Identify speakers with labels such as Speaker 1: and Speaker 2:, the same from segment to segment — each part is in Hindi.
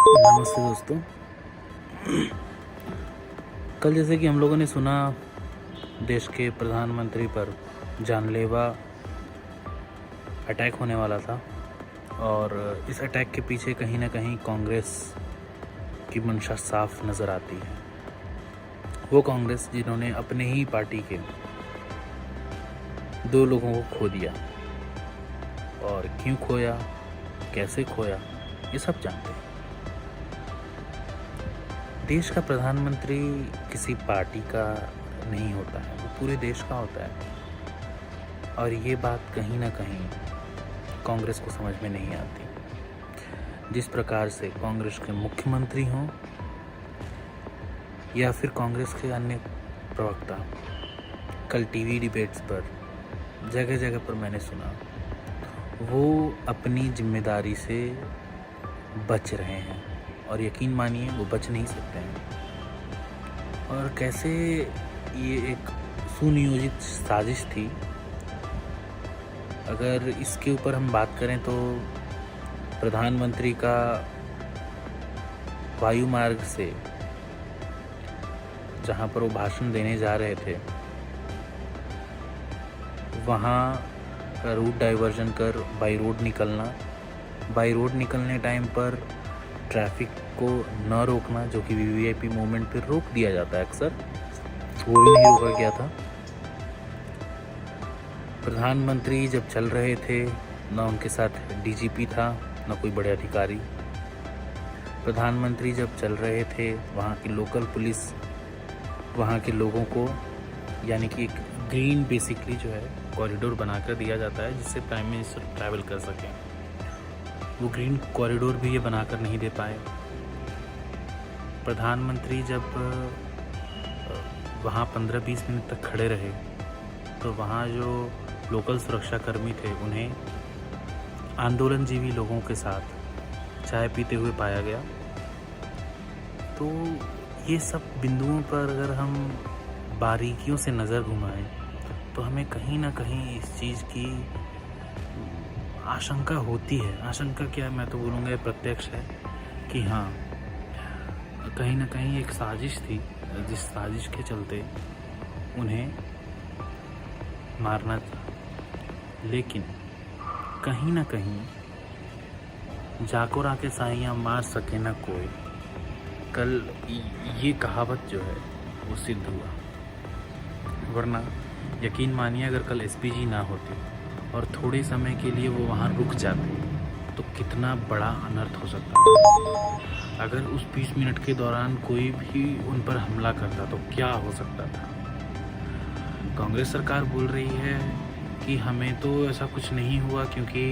Speaker 1: नमस्ते दोस्तों। कल जैसे कि हम लोगों ने सुना, देश के प्रधानमंत्री पर जानलेवा अटैक होने वाला था और इस अटैक के पीछे कहीं ना कहीं कांग्रेस की मंशा साफ नज़र आती है। वो कांग्रेस जिन्होंने अपने ही पार्टी के 2 लोगों को खो दिया, और क्यों खोया, कैसे खोया, ये सब जानते हैं। देश का प्रधानमंत्री किसी पार्टी का नहीं होता है, वो पूरे देश का होता है। और ये बात कहीं ना कहीं कांग्रेस को समझ में नहीं आती। जिस प्रकार से कांग्रेस के मुख्यमंत्री हों या फिर कांग्रेस के अन्य प्रवक्ता कल टीवी डिबेट्स पर जगह जगह पर मैंने सुना, वो अपनी जिम्मेदारी से बच रहे हैं और यकीन मानिए वो बच नहीं सकते हैं। और कैसे ये एक सुनियोजित साजिश थी, अगर इसके ऊपर हम बात करें तो प्रधानमंत्री का वायु मार्ग से जहाँ पर वो भाषण देने जा रहे थे, वहाँ का रूट डाइवर्जन कर बाई रोड निकलना, बाई रोड निकलने टाइम पर ट्रैफिक को न रोकना, जो कि वीवीआईपी मूवमेंट पर रोक दिया जाता है अक्सर, वो भी नहीं रोका गया था। प्रधानमंत्री जब चल रहे थे, न उनके साथ डीजीपी था, न कोई बड़े अधिकारी। प्रधानमंत्री जब चल रहे थे, वहाँ की लोकल पुलिस वहाँ के लोगों को, यानी कि एक ग्रीन बेसिकली जो है कॉरिडोर बनाकर दिया जाता है जिससे प्राइम मिनिस्टर ट्रैवल कर सकें, वो ग्रीन कॉरिडोर भी ये बनाकर नहीं दे पाए। प्रधानमंत्री जब वहाँ 15-20 मिनट तक खड़े रहे, तो वहाँ जो लोकल सुरक्षाकर्मी थे उन्हें आंदोलनजीवी लोगों के साथ चाय पीते हुए पाया गया। तो ये सब बिंदुओं पर अगर हम बारीकियों से नज़र घुमाएं तो हमें कहीं ना कहीं इस चीज़ की आशंका होती है। आशंका क्या, मैं तो बोलूँगा प्रत्यक्ष है कि हाँ, कहीं ना कहीं एक साजिश थी, जिस साजिश के चलते उन्हें मारना था। लेकिन कहीं ना कहीं जाको राके साइयाँ मार सके ना कोई, कल ये कहावत जो है वो सिद्ध हुआ। वरना यकीन मानिए, अगर कल एसपीजी ना होती और थोड़े समय के लिए वो वहाँ रुक जाते तो कितना बड़ा अनर्थ हो सकता था। अगर उस 20 मिनट के दौरान कोई भी उन पर हमला करता तो क्या हो सकता था। कांग्रेस सरकार बोल रही है कि हमें तो ऐसा कुछ नहीं हुआ क्योंकि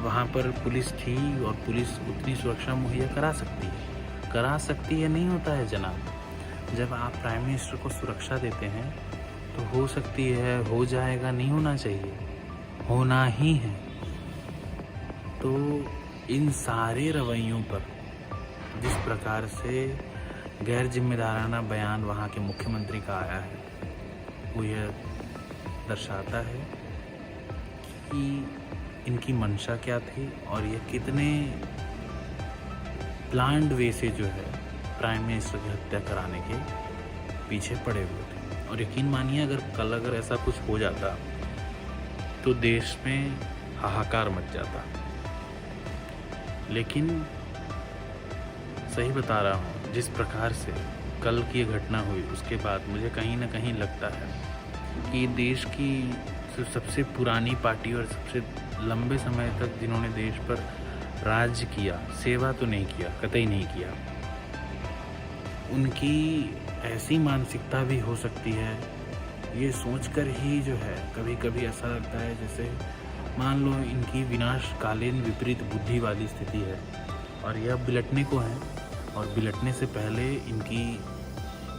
Speaker 1: वहाँ पर पुलिस थी और पुलिस उतनी सुरक्षा मुहैया करा सकती है। नहीं होता है जनाब। जब आप प्राइम मिनिस्टर को सुरक्षा देते हैं तो हो सकती है, हो जाएगा, नहीं होना चाहिए, होना ही है। तो इन सारे रवैयों पर जिस प्रकार से गैर जिम्मेदाराना बयान वहाँ के मुख्यमंत्री का आया है, वो यह दर्शाता है कि इनकी मंशा क्या थी और ये कितने प्लान्ड वे से जो है प्राइम मिनिस्टर की हत्या कराने के पीछे पड़े हुए थे। और यकीन मानिए, अगर ऐसा कुछ हो जाता तो देश में हाहाकार मच जाता। लेकिन सही बता रहा हूँ, जिस प्रकार से कल की ये घटना हुई उसके बाद मुझे कहीं ना कहीं लगता है कि देश की सबसे पुरानी पार्टी और सबसे लंबे समय तक जिन्होंने देश पर राज्य किया, सेवा तो नहीं किया, कतई नहीं किया, उनकी ऐसी मानसिकता भी हो सकती है। ये सोचकर ही जो है कभी कभी ऐसा लगता है जैसे मान लो इनकी विनाशकालीन विपरीत बुद्धि वाली स्थिति है और यह बिलटने को है, और बिलटने से पहले इनकी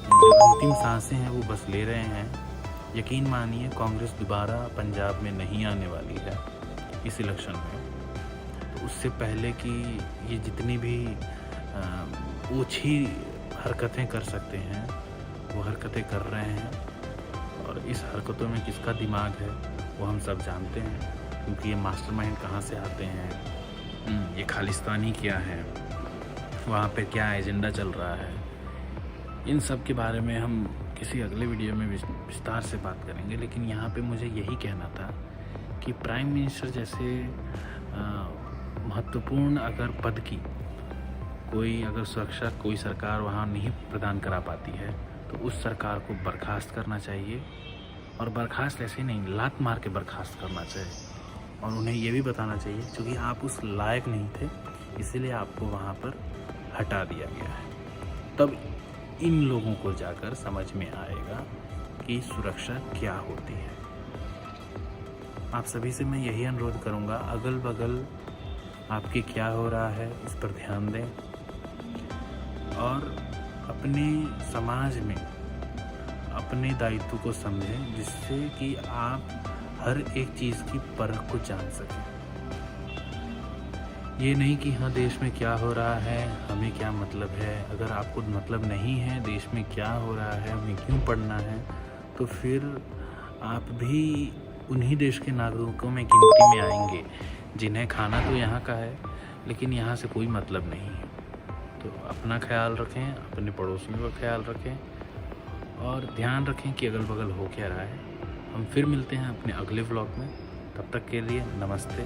Speaker 1: जो अंतिम सांसें हैं वो बस ले रहे हैं। यकीन मानिए, कांग्रेस दोबारा पंजाब में नहीं आने वाली है इस इलेक्शन में। तो उससे पहले कि ये जितनी भी ओछी हरकतें कर सकते हैं वो हरकतें कर रहे हैं। और इस हरकतों में किसका दिमाग है वो हम सब जानते हैं, क्योंकि ये मास्टरमाइंड कहाँ से आते हैं, ये खालिस्तानी क्या है, वहाँ पे क्या एजेंडा चल रहा है, इन सब के बारे में हम किसी अगले वीडियो में विस्तार से बात करेंगे। लेकिन यहाँ पे मुझे यही कहना था कि प्राइम मिनिस्टर जैसे महत्वपूर्ण अगर पद की कोई अगर सुरक्षा कोई सरकार वहाँ नहीं प्रदान करा पाती है तो उस सरकार को बर्खास्त करना चाहिए। और बर्खास्त ऐसे नहीं, लात मार के बर्खास्त करना चाहिए। और उन्हें ये भी बताना चाहिए क्योंकि आप उस लायक नहीं थे, इसीलिए आपको वहाँ पर हटा दिया गया है। तब इन लोगों को जाकर समझ में आएगा कि सुरक्षा क्या होती है। आप सभी से मैं यही अनुरोध करूँगा, अगल बगल आपके क्या हो रहा है इस पर ध्यान दें और अपने समाज में अपने दायित्व को समझें, जिससे कि आप हर एक चीज़ की परख को जान सकें। ये नहीं कि हाँ देश में क्या हो रहा है हमें क्या मतलब है। अगर आपको मतलब नहीं है देश में क्या हो रहा है हमें क्यों पढ़ना है, तो फिर आप भी उन्हीं देश के नागरिकों में गिनती में आएंगे जिन्हें खाना तो यहाँ का है लेकिन यहाँ से कोई मतलब नहीं है। तो अपना ख्याल रखें, अपने पड़ोसियों का ख्याल रखें और ध्यान रखें कि अगल बगल हो क्या रहा है। हम फिर मिलते हैं अपने अगले व्लॉग में। तब तक के लिए नमस्ते।